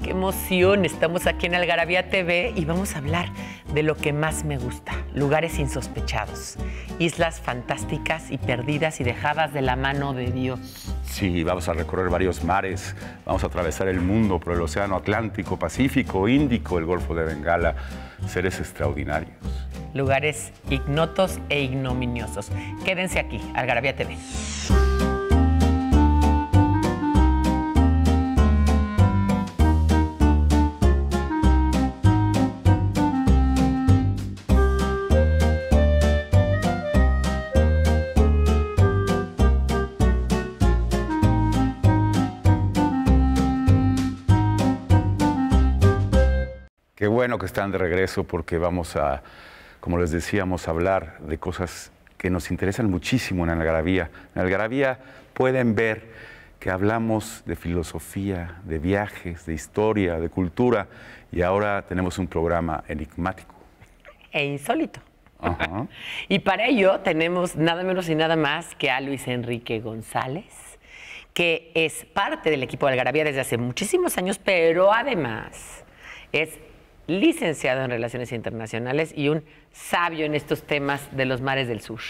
¡Qué emoción! Estamos aquí en Algarabía TV y vamos a hablar de lo que más me gusta. Lugares insospechados, islas fantásticas y perdidas y dejadas de la mano de Dios. Sí, vamos a recorrer varios mares, vamos a atravesar el mundo por el Océano Atlántico, Pacífico, Índico, el Golfo de Bengala. Seres extraordinarios. Lugares ignotos e ignominiosos. Quédense aquí, Algarabía TV. Qué bueno que están de regreso porque vamos a, como les decíamos, hablar de cosas que nos interesan muchísimo en Algarabía. En Algarabía pueden ver que hablamos de filosofía, de viajes, de historia, de cultura y ahora tenemos un programa enigmático. E insólito. Ajá. Y para ello tenemos nada menos y nada más que a Luis Enrique González, que es parte del equipo de Algarabía desde hace muchísimos años, pero además es licenciado en Relaciones Internacionales y un sabio en estos temas de los mares del sur.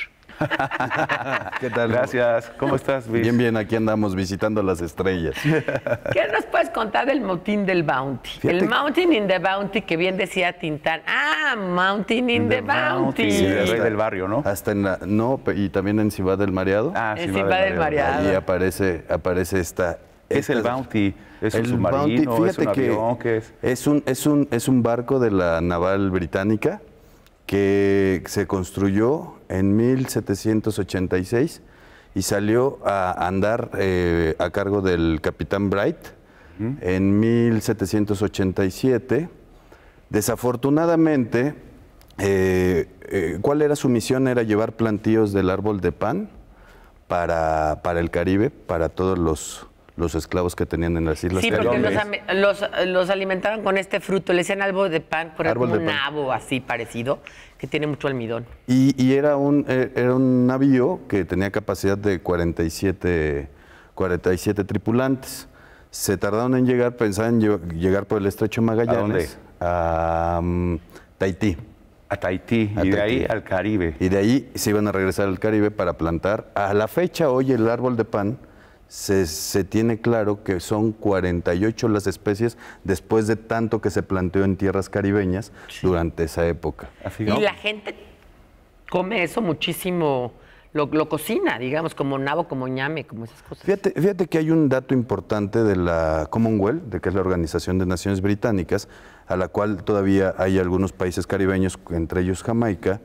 ¿Qué tal? Gracias. ¿Cómo estás, Luis? Bien, bien, aquí andamos visitando las estrellas. ¿Qué nos puedes contar del Mountain del Bounty? Fíjate El Mountain in the Bounty, que bien decía Tintán. ¡Ah, Mountain in the Bounty! Sí, el rey del barrio, ¿no? Hasta en no, y también en Ciudad del Mareado. Ah, En Ciudad del Mareado. Ahí aparece esta... ¿Qué es el Bounty? ¿Es un el submarino? Bounty, ¿Es un avión? ¿Qué es? Es un barco de la naval británica que se construyó en 1786 y salió a andar a cargo del capitán Bright en 1787. Desafortunadamente, ¿cuál era su misión? Era llevar plantíos del árbol de pan para el Caribe, para todos los esclavos que tenían en las islas Sí, porque Caribe. los alimentaban con este fruto, le decían árbol de pan, pero Árbol como de un pan. nabo así parecido, que tiene mucho almidón. Y era un navío que tenía capacidad de 47 tripulantes. Se tardaron en llegar, pensaban llegar por el Estrecho Magallanes a Tahití. A Tahití, A y de Tahití. ahí al Caribe. Y de ahí se iban a regresar al Caribe para plantar. A la fecha, hoy el árbol de pan se tiene claro que son 48 las especies después de tanto que se planteó en tierras caribeñas durante esa época. Así, Y ¿no? la gente come eso muchísimo, lo cocina, digamos, como nabo, como ñame, como esas cosas. Fíjate que hay un dato importante de la Commonwealth, de que es la Organización de Naciones Británicas, a la cual todavía hay algunos países caribeños, entre ellos Jamaica,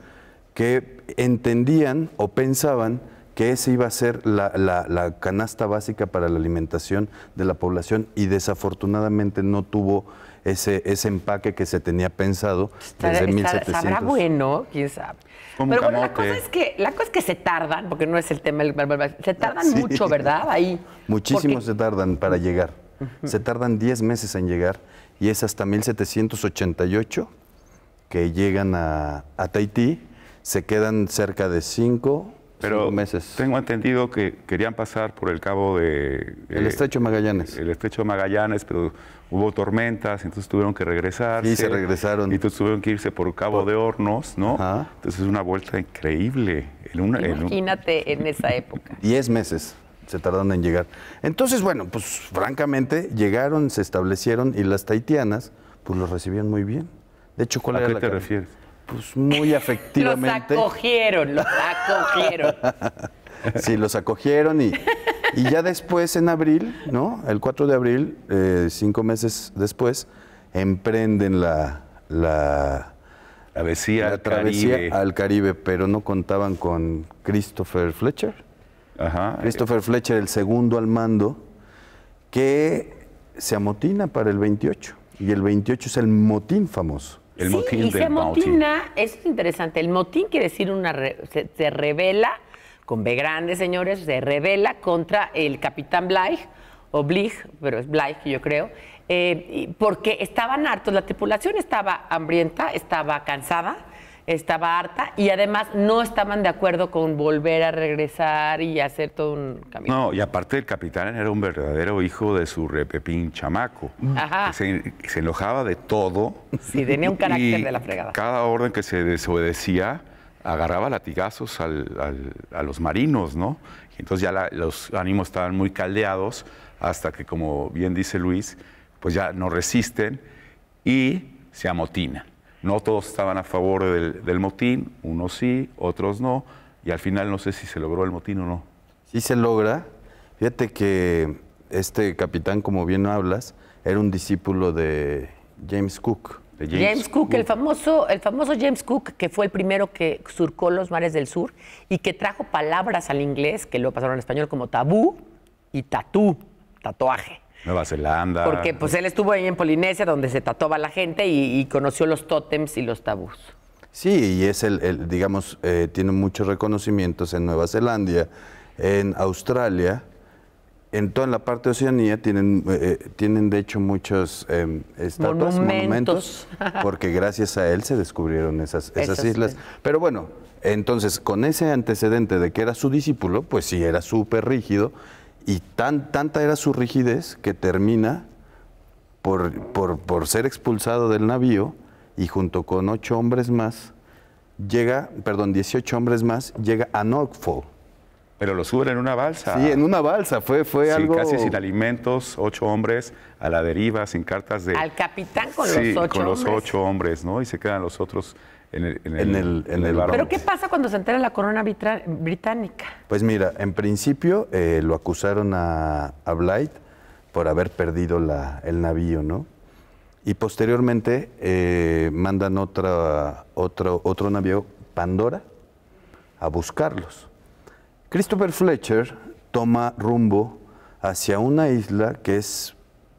que entendían o pensaban que ese iba a ser la canasta básica para la alimentación de la población y desafortunadamente no tuvo ese empaque que se tenía pensado desde 1700. ¿Sabrá bueno? ¿Quién sabe? Como Pero un bueno, la camote. cosa es que se tardan, porque no es el tema, se tardan Sí. mucho, ¿verdad? Ahí. Muchísimo porque- se tardan para llegar. Se tardan 10 meses en llegar y es hasta 1788 que llegan a Tahití. Se quedan cerca de 5 meses. Tengo entendido que querían pasar por el cabo de... El Estrecho Magallanes. El Estrecho de Magallanes, pero hubo tormentas, entonces tuvieron que regresar. Sí, se regresaron. Y entonces tuvieron que irse por Cabo de Hornos, ¿no? Ajá. Entonces es una vuelta increíble. Imagínate en esa época. 10 meses se tardaron en llegar. Entonces, bueno, pues francamente llegaron, se establecieron y las tahitianas pues los recibían muy bien. De hecho, ¿cuál ¿A era qué la te cara? refieres? Pues muy afectivamente. Los acogieron. Sí, los acogieron y ya después en abril, ¿no? El 4 de abril, 5 meses después, emprenden la Travesía travesía al Caribe, pero no contaban con Christopher Fletcher. Ajá. Christopher Fletcher, el segundo al mando, que se amotina para el 28. Y el 28 es el motín famoso. El Sí, motín y se del Bounty. amotina, eso es interesante. El motín quiere decir se revela, con B grande, señores, se revela contra el capitán Bligh, o Bligh, pero es Bligh, yo creo, porque estaban hartos, la tripulación estaba hambrienta, estaba cansada, estaba harta y además no estaban de acuerdo con volver a regresar y hacer todo un camino. No, y aparte el capitán era un verdadero hijo de su repepín chamaco. Ajá. Que se enojaba de todo. Sí, tenía un carácter y de la fregada. Cada orden que se desobedecía, agarraba latigazos a los marinos, ¿no? Y entonces ya los ánimos estaban muy caldeados hasta que, como bien dice Luis, pues ya no resisten y se amotinan. No todos estaban a favor del motín, unos sí, otros no, y al final no sé si se logró el motín o no. Sí se logra. Fíjate que este capitán, como bien hablas, era un discípulo de James Cook. James Cook, el famoso James Cook, que fue el primero que surcó los mares del sur y que trajo palabras al inglés, que luego pasaron al español como tabú y tatú, tatuaje. Nueva Zelanda. Porque pues él estuvo ahí en Polinesia, donde se tatuaba la gente y conoció los tótems y los tabús. Sí, y es digamos, tiene muchos reconocimientos en Nueva Zelanda, en Australia, en toda la parte de Oceanía tienen de hecho muchos estatuas, monumentos, porque gracias a él se descubrieron esas islas. Sí. Pero bueno, entonces con ese antecedente de que era su discípulo, pues sí, era súper rígido, y tanta era su rigidez que termina por ser expulsado del navío y junto con 18 hombres más, llega a Norfolk. Pero lo suben en una balsa. Sí, en una balsa, fue algo... casi sin alimentos, 8 hombres a la deriva, sin cartas de... Al capitán con los 8 hombres. con los 8 hombres, ¿no? Y se quedan los otros en el barco. ¿Pero qué pasa cuando se entera la corona británica? Pues mira, en principio lo acusaron a Blythe por haber perdido el navío, ¿no? Y posteriormente mandan otro navío, Pandora, a buscarlos. Christopher Fletcher toma rumbo hacia una isla que es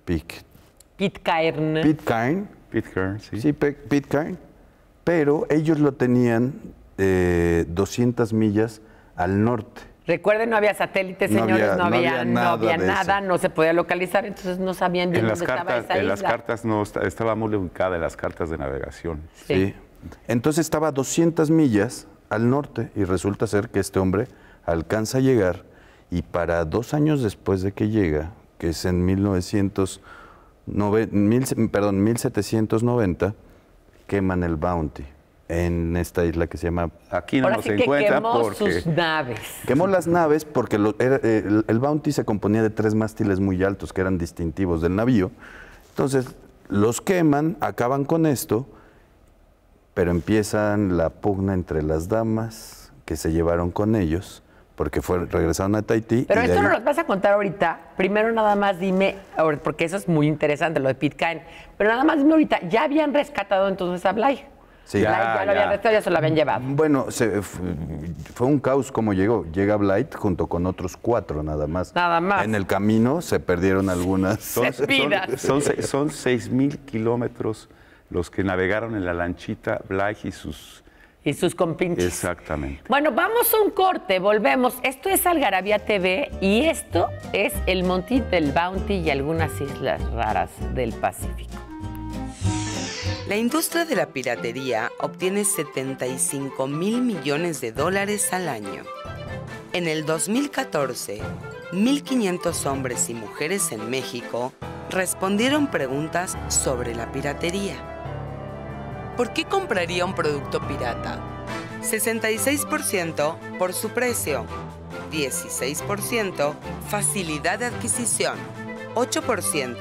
Pitcairn. Pitcairn, sí. Sí, Pitcairn. Pero ellos lo tenían 200 millas al norte. Recuerden, no había satélites, señores, no había nada, no se podía localizar, entonces no sabían bien dónde estaba esa isla. En las cartas no estaba muy ubicada en las cartas de navegación. Sí. Entonces estaba a 200 millas al norte y resulta ser que este hombre alcanza a llegar y para 2 años después de que llega, que es en 1790, queman el Bounty en esta isla que se llama... Aquí no se encuentra porque... sus naves. Quemó las naves porque el Bounty se componía de 3 mástiles muy altos que eran distintivos del navío. Entonces los queman, acaban con esto, pero empiezan la pugna entre las damas que se llevaron con ellos, porque regresaron a Tahití. Pero esto no nos vas a contar ahorita. Primero nada más dime, porque eso es muy interesante, lo de Pitcairn, pero nada más dime ahorita, ¿ya habían rescatado entonces a Blythe? Sí. Ya lo habían rescatado, ya se lo habían llevado. Bueno, fue un caos cómo llegó. Llega Blythe junto con otros 4 nada más. Nada más. En el camino se perdieron algunas. Son 6,000 kilómetros los que navegaron en la lanchita Blythe y sus compinches. Exactamente. Bueno, vamos a un corte, volvemos. Esto es Algarabía TV y esto es el Monte del Bounty y algunas islas raras del Pacífico. La industria de la piratería obtiene $75 mil millones al año. En el 2014, 1.500 hombres y mujeres en México respondieron preguntas sobre la piratería. ¿Por qué compraría un producto pirata? 66% por su precio, 16% facilidad de adquisición, 8%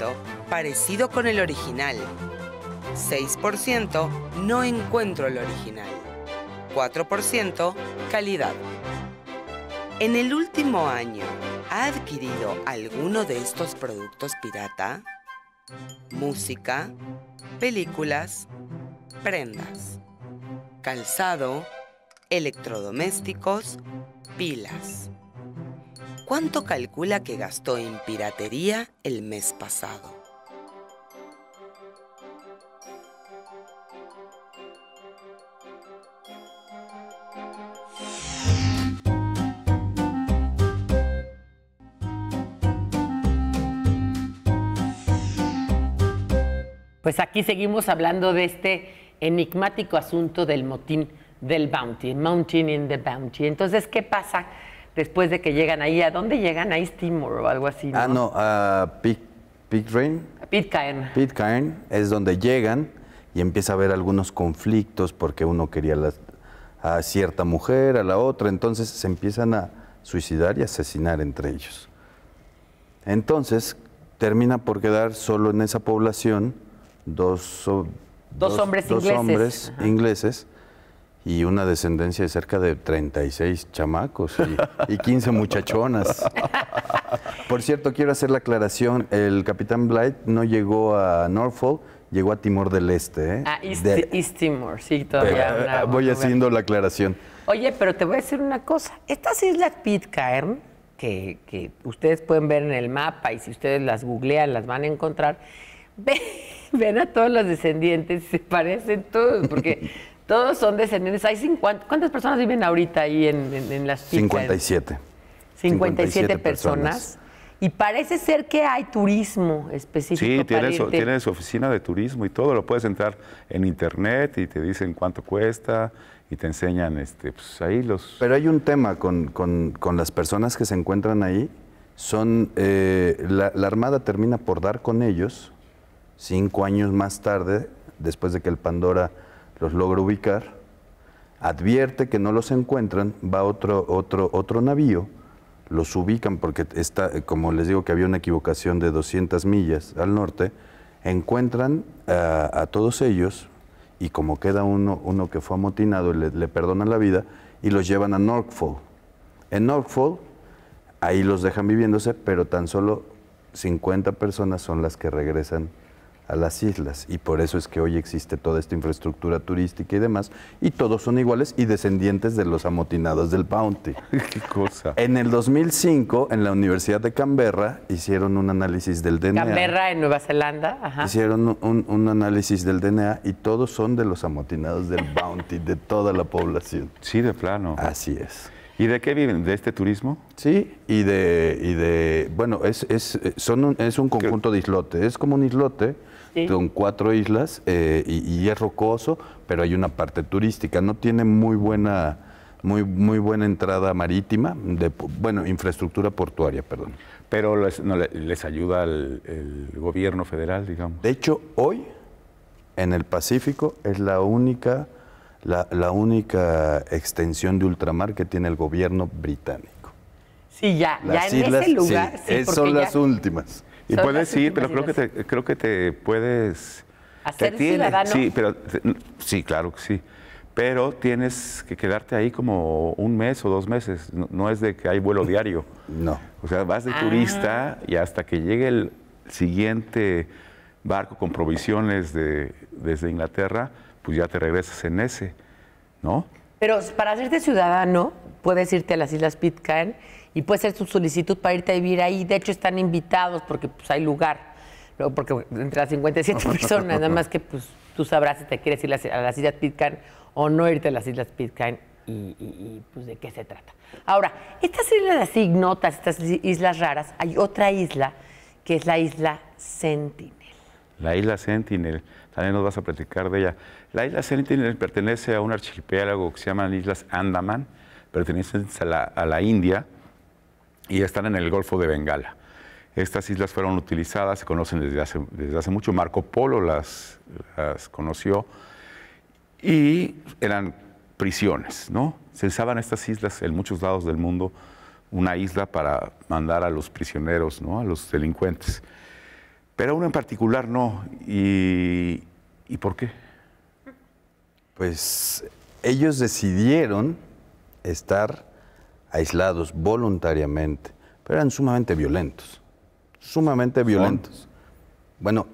parecido con el original, 6% no encuentro el original, 4% calidad. En el último año, ¿ha adquirido alguno de estos productos pirata? Música, películas, prendas, calzado, electrodomésticos, pilas. ¿Cuánto calcula que gastó en piratería el mes pasado? Pues aquí seguimos hablando de este enigmático asunto del motín del Bounty, Mountain in the Bounty. Entonces, ¿qué pasa después de que llegan ahí? ¿A dónde llegan? ¿A East Timor o algo así? ¿No? No, a Pitcairn. Pitcairn. Pitcairn es donde llegan y empieza a haber algunos conflictos porque uno quería a cierta mujer, a la otra, entonces se empiezan a suicidar y asesinar entre ellos. Entonces, termina por quedar solo en esa población dos hombres ingleses y una descendencia de cerca de 36 chamacos y 15 muchachonas. Por cierto, quiero hacer la aclaración, el capitán Bligh no llegó a Norfolk, llegó a Timor del Este. East Timor, sí, todavía. Voy haciendo la aclaración. Oye, pero te voy a decir una cosa. Estas islas Pitcairn, que ustedes pueden ver en el mapa y si ustedes las googlean las van a encontrar, ven a todos los descendientes, se parecen todos, porque todos son descendientes. ¿Cuántas personas viven ahorita ahí en las Pitcairn? 57 personas. Y parece ser que hay turismo específico. Sí, tiene su oficina de turismo y todo. Lo puedes entrar en internet y te dicen cuánto cuesta y te enseñan pues ahí los... Pero hay un tema con las personas que se encuentran ahí. La Armada termina por dar con ellos 5 años más tarde, después de que el Pandora los logra ubicar. Advierte que no los encuentran, va otro navío. Los ubican porque como les digo que había una equivocación de 200 millas al norte, encuentran a todos ellos y como queda uno que fue amotinado, le perdonan la vida y los llevan a Norfolk. En Norfolk, ahí los dejan viviéndose, pero tan solo 50 personas son las que regresan a las islas y por eso es que hoy existe toda esta infraestructura turística y demás y todos son iguales y descendientes de los amotinados del Bounty. ¿Qué cosa? En el 2005 en la Universidad de Canberra hicieron un análisis del DNA. Canberra en Nueva Zelanda. Ajá. Hicieron un análisis del DNA y todos son de los amotinados del Bounty, de toda la población. Sí, de plano. Así es. ¿Y de qué viven? ¿De este turismo? Sí, bueno, es un conjunto de islotes. Es como un islote con 4 islas y es rocoso, pero hay una parte turística. No tiene muy buena entrada marítima, infraestructura portuaria, perdón. Pero les ayuda el gobierno federal, digamos. De hecho, hoy en el Pacífico es la única extensión de ultramar que tiene el gobierno británico. Sí, ya en islas, ese lugar. Sí, son las últimas. Y puedes ir, pero creo que te puedes... ¿Hacer ciudadano? Sí, sí, claro que sí. Pero tienes que quedarte ahí como 1 mes o 2 meses. No es de que hay vuelo diario. No. O sea, vas de turista y hasta que llegue el siguiente barco con provisiones desde Inglaterra, pues ya te regresas en ese, ¿no? Pero para hacerte ciudadano, puedes irte a las Islas Pitcairn y puedes hacer tu solicitud para irte a vivir ahí. De hecho, están invitados porque pues, hay lugar. Luego, porque entre las 57 personas, nada más que pues, tú sabrás si te quieres ir a las Islas Pitcairn o no irte a las Islas Pitcairn y pues de qué se trata. Ahora, estas islas así ignotas, estas islas raras, hay otra isla que es la isla Sentinel. La isla Sentinel, también nos vas a platicar de ella. La isla Sentinel pertenece a un archipiélago que se llama Islas Andaman, pertenecen a la India y están en el Golfo de Bengala. Estas islas fueron utilizadas, se conocen desde hace mucho. Marco Polo las conoció y eran prisiones, ¿no? Se usaban estas islas en muchos lados del mundo, una isla para mandar a los prisioneros, ¿no? A los delincuentes. Pero una en particular no. ¿Y por qué? Pues ellos decidieron estar aislados voluntariamente, pero eran sumamente violentos. Sumamente violentos. Bueno,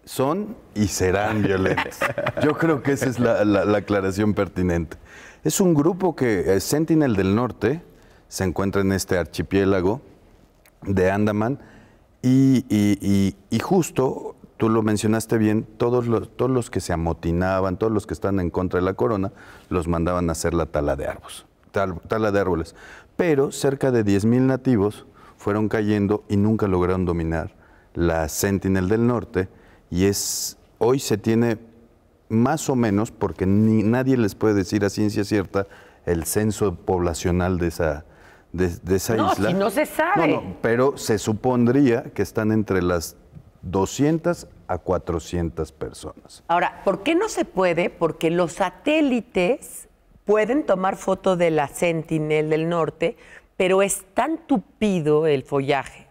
son y serán violentos. Yo creo que esa es la aclaración pertinente. Es un grupo que, Sentinel del Norte, se encuentra en este archipiélago de Andaman y justo, tú lo mencionaste bien, todos los que se amotinaban, todos los que están en contra de la corona, los mandaban a hacer la tala de árboles. Pero cerca de 10,000 nativos fueron cayendo y nunca lograron dominar la Sentinel del Norte y hoy se tiene más o menos, porque nadie les puede decir a ciencia cierta el censo poblacional de esa isla. No, si no se sabe. No, pero se supondría que están entre las 200 a 400 personas. Ahora, ¿por qué no se puede? Porque los satélites pueden tomar foto de la Sentinel del Norte, pero es tan tupido el follaje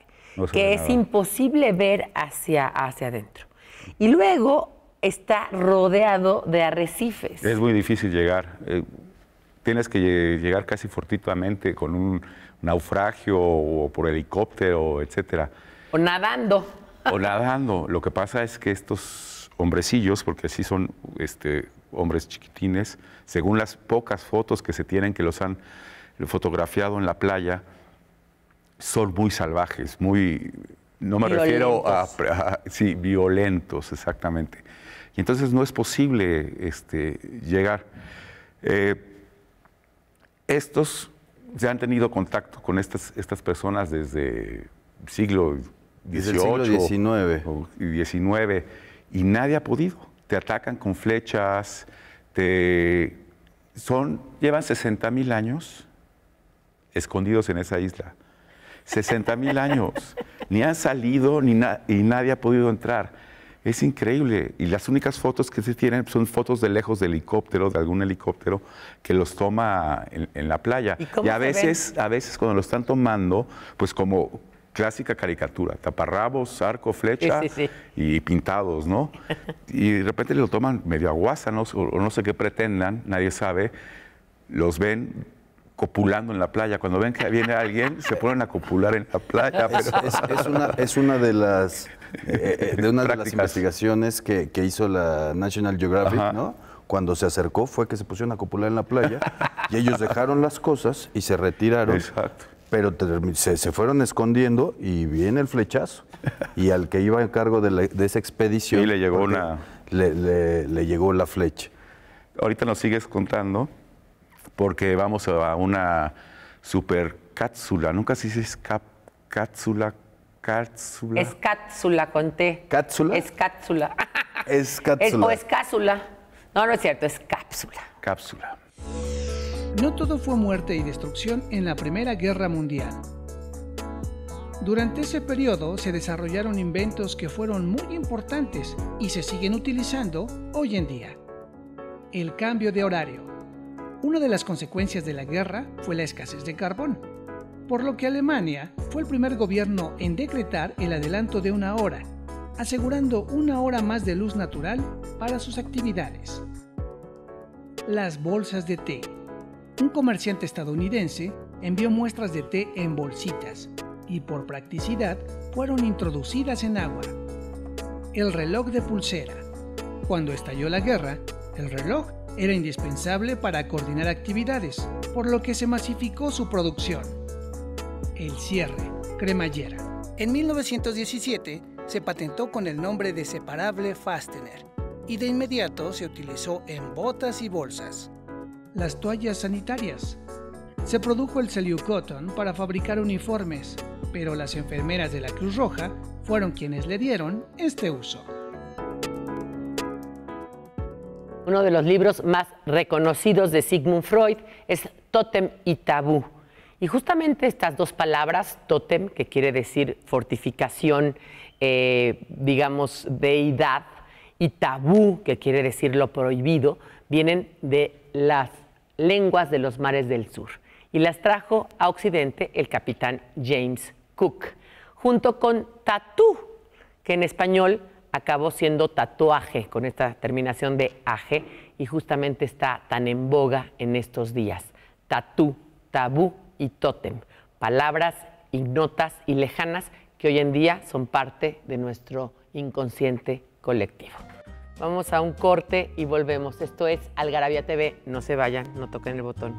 que es imposible ver hacia adentro. Y luego está rodeado de arrecifes. Es muy difícil llegar. Tienes que llegar casi fortuitamente con un naufragio o por helicóptero, etcétera. O nadando. O nadando. Lo que pasa es que estos hombrecillos, porque así son hombres chiquitines, según las pocas fotos que se tienen que los han fotografiado en la playa, son muy salvajes, muy... No me refiero a... Sí, violentos, exactamente. Y entonces no es posible llegar. Estos ya han tenido contacto con estas personas desde siglo XVIII y XIX, y nadie ha podido. Te atacan con flechas, llevan 60,000 años escondidos en esa isla. 60,000 años. Ni han salido y nadie ha podido entrar. Es increíble. Y las únicas fotos que se tienen son fotos de lejos de helicóptero, de algún helicóptero que los toma en la playa. Y a veces cuando lo están tomando, pues como clásica caricatura, taparrabos, arco, flecha y pintados, ¿no? Y de repente lo toman medio aguásanos o no sé qué pretendan, nadie sabe. Los ven copulando en la playa. Cuando ven que viene alguien, se ponen a copular en la playa. Es una de las investigaciones que hizo la National Geographic, ¿no? Cuando se acercó fue que se pusieron a copular en la playa y ellos dejaron las cosas y se retiraron. Exacto. Pero se fueron escondiendo y viene el flechazo. Y al que iba a cargo de esa expedición... Sí, le llegó le llegó la flecha. Ahorita nos sigues contando, porque vamos a una super cápsula. Nunca se dice cápsula. Es cápsula con T. ¿Cápsula? Es cápsula. Es cápsula. O es cápsula. No, no es cierto, es cápsula. Cápsula. No todo fue muerte y destrucción en la Primera Guerra Mundial. Durante ese periodo se desarrollaron inventos que fueron muy importantes y se siguen utilizando hoy en día. El cambio de horario. Una de las consecuencias de la guerra fue la escasez de carbón, por lo que Alemania fue el primer gobierno en decretar el adelanto de 1 hora, asegurando 1 hora más de luz natural para sus actividades. Las bolsas de té. Un comerciante estadounidense envió muestras de té en bolsitas y por practicidad fueron introducidas en agua. El reloj de pulsera. Cuando estalló la guerra, el reloj era indispensable para coordinar actividades, por lo que se masificó su producción. El cierre, cremallera. En 1917 se patentó con el nombre de separable fastener y de inmediato se utilizó en botas y bolsas. Las toallas sanitarias. Se produjo el Cellucotton para fabricar uniformes, pero las enfermeras de la Cruz Roja fueron quienes le dieron este uso. Uno de los libros más reconocidos de Sigmund Freud es Tótem y Tabú. Y justamente estas dos palabras, tótem, que quiere decir fortificación, digamos, deidad, y tabú, que quiere decir lo prohibido, vienen de las lenguas de los mares del sur. Y las trajo a Occidente el capitán James Cook, junto con tatú, que en español acabó siendo tatuaje, con esta terminación de aje, y justamente está tan en boga en estos días. Tatú, tabú y tótem, palabras ignotas y lejanas que hoy en día son parte de nuestro inconsciente colectivo. Vamos a un corte y volvemos. Esto es Algarabía TV. No se vayan, no toquen el botón.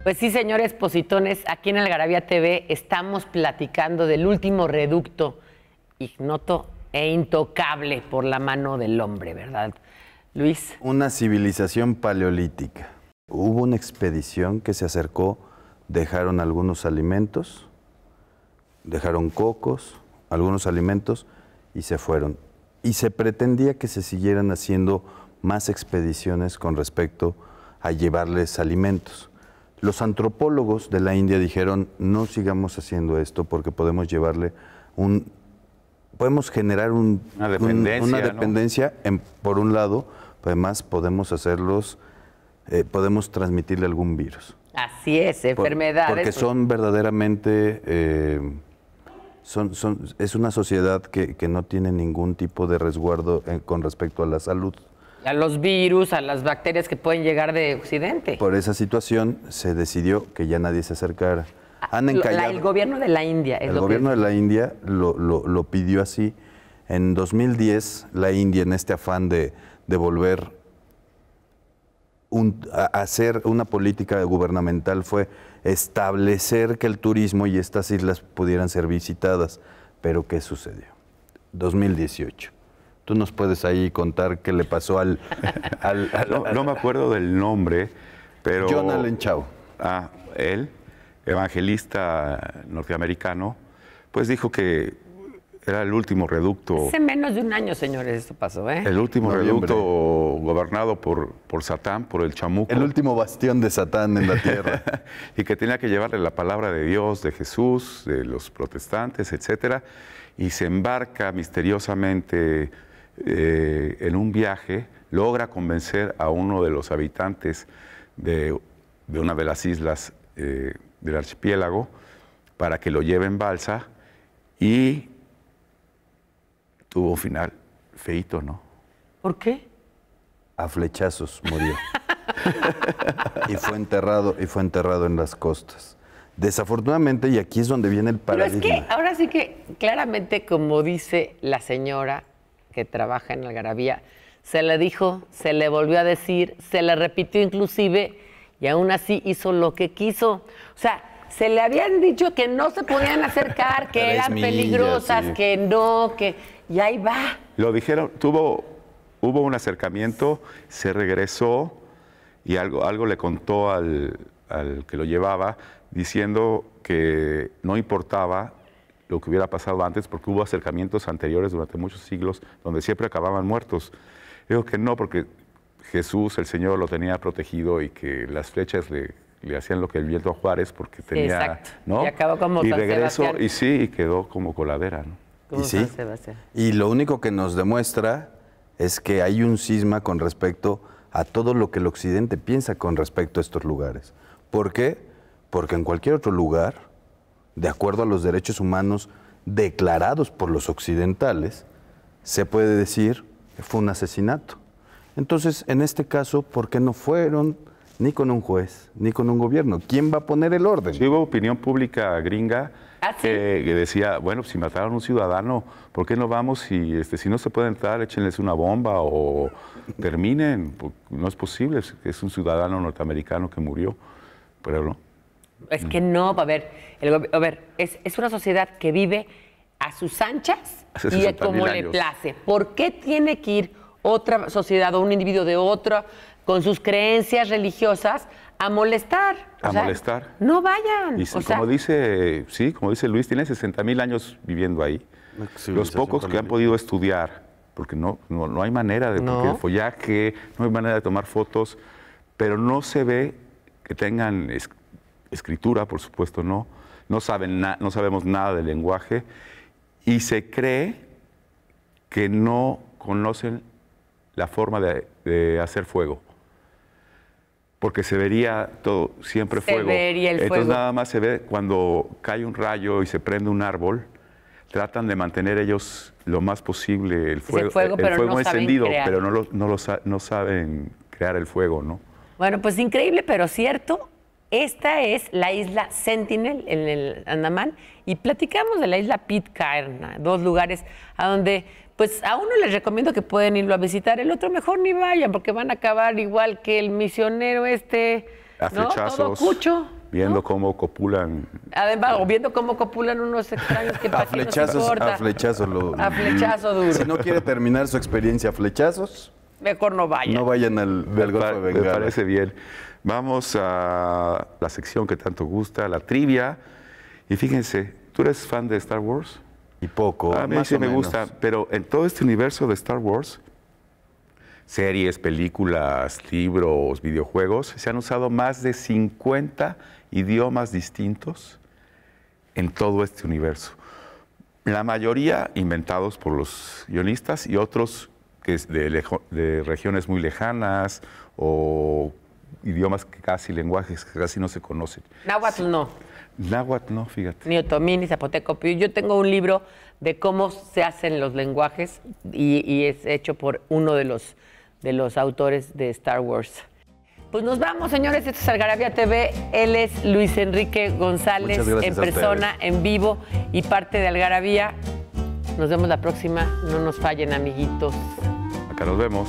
Pues sí, señores positones, aquí en Algarabía TV estamos platicando del último reducto ignoto e intocable por la mano del hombre, ¿verdad, Luis? Una civilización paleolítica. Hubo una expedición que se acercó dejaron algunos alimentos, dejaron cocos, algunos alimentos y se fueron. Y se pretendía que se siguieran haciendo más expediciones con respecto a llevarles alimentos. Los antropólogos de la India dijeron, no sigamos haciendo esto porque podemos generar una dependencia, ¿no? Por un lado, además podemos hacerlos, podemos transmitirle algún virus. Así es, enfermedades. Porque son verdaderamente, es una sociedad que no tiene ningún tipo de resguardo con respecto a la salud. A los virus, a las bacterias que pueden llegar de Occidente. Por esa situación se decidió que ya nadie se acercara. Han encallado. El gobierno de la India. El gobierno de la India lo pidió así. En 2010, la India, en este afán de volver a hacer una política gubernamental, fue establecer que el turismo y estas islas pudieran ser visitadas. Pero ¿qué sucedió? 2018. Tú nos puedes ahí contar qué le pasó no me acuerdo del nombre, pero... John Allen Chau. Él, evangelista norteamericano, pues dijo que era el último reducto... Hace menos de un año, señores, esto pasó, ¿eh? El último reducto gobernado por Satán, por el chamuco. El último bastión de Satán en la tierra. Y que tenía que llevarle la palabra de Dios, de Jesús, de los protestantes, etcétera. Y se embarca misteriosamente en un viaje, logra convencer a uno de los habitantes de una de las islas del archipiélago para que lo lleve en balsa y tuvo un final feíto, ¿no? ¿Por qué? A flechazos murió. y fue enterrado en las costas. Desafortunadamente, y aquí es donde viene el paradigma. Pero es que ahora sí que claramente, como dice la señora que trabaja en Algarabía, se le dijo, se le volvió a decir, se le repitió inclusive, y aún así hizo lo que quiso. O sea, se le habían dicho que no se podían acercar, que eran peligrosas, sí, que no, que... Y ahí va. Lo dijeron, hubo un acercamiento, se regresó y algo le contó al que lo llevaba, diciendo que no importaba lo que hubiera pasado antes, porque hubo acercamientos anteriores durante muchos siglos donde siempre acababan muertos. Digo que no, porque Jesús, el Señor, lo tenía protegido y que las flechas le hacían lo que el viento a Juárez, porque tenía... Exacto. ¿no? Y acabó como y San regresó, Sebastián. y sí, y quedó como coladera, ¿no? Como y sí, San Sebastián. Y lo único que nos demuestra es que hay un cisma con respecto a todo lo que el occidente piensa con respecto a estos lugares. ¿Por qué? Porque en cualquier otro lugar, de acuerdo a los derechos humanos declarados por los occidentales, se puede decir que fue un asesinato. Entonces, en este caso, ¿por qué no fueron ni con un juez, ni con un gobierno? ¿Quién va a poner el orden? Sí, hubo opinión pública gringa ¿sí? que decía, bueno, si mataron a un ciudadano, ¿por qué no vamos y si no se puede entrar, échenles una bomba o terminen? No es posible, es un ciudadano norteamericano que murió, pero no. Es que no, a ver, es una sociedad que vive a sus anchas Hace y como 60,000 le años. place. ¿Por qué tiene que ir otra sociedad o un individuo de otra con sus creencias religiosas a molestar? Molestar. No vayan. Y como dice Luis, tiene 60,000 años viviendo ahí. Los pocos que han podido estudiar, porque no hay manera de, porque el follaje, no hay manera de tomar fotos, pero no se ve que tengan escritura, por supuesto no sabemos nada del lenguaje, y se cree que no conocen la forma de hacer fuego, porque se vería todo, siempre fuego. Vería el Entonces fuego. nada más se ve cuando cae un rayo y se prende un árbol, tratan de mantener ellos lo más posible el fuego pero no encendido, saben crear. pero no saben crear el fuego, ¿no? Bueno, pues increíble, pero cierto. Esta es la isla Sentinel en el Andamán y platicamos de la isla Pitcairn, 2 lugares a donde pues a uno les recomiendo que pueden irlo a visitar, el otro mejor ni vayan porque van a acabar igual que el misionero a flechazos, todo cucho, viendo ¿no? cómo copulan. Además, o viendo cómo copulan unos extraños que para qué nos importa. A flechazo A flechazo duro. Si no quiere terminar su experiencia a flechazos, Mejor no vayan. No vayan al Golfo de Me Bengala. parece bien. Vamos a la sección que tanto gusta, la trivia. Y fíjense, ¿tú eres fan de Star Wars? Y poco, A mí más sí o me menos. gusta, pero en todo este universo de Star Wars, series, películas, libros, videojuegos, se han usado más de 50 idiomas distintos en todo este universo. La mayoría inventados por los guionistas y otros que es de regiones muy lejanas o idiomas que casi, lenguajes que casi no se conocen. Náhuatl no. Náhuatl no, fíjate. Ni otomí, ni zapoteco. Pero yo tengo un libro de cómo se hacen los lenguajes y es hecho por uno de los autores de Star Wars. Pues nos vamos, señores. Esto es Algarabía TV. Él es Luis Enrique González, Muchas gracias en a persona, ustedes. en vivo y parte de Algarabía. Nos vemos la próxima. No nos fallen, amiguitos. Acá nos vemos.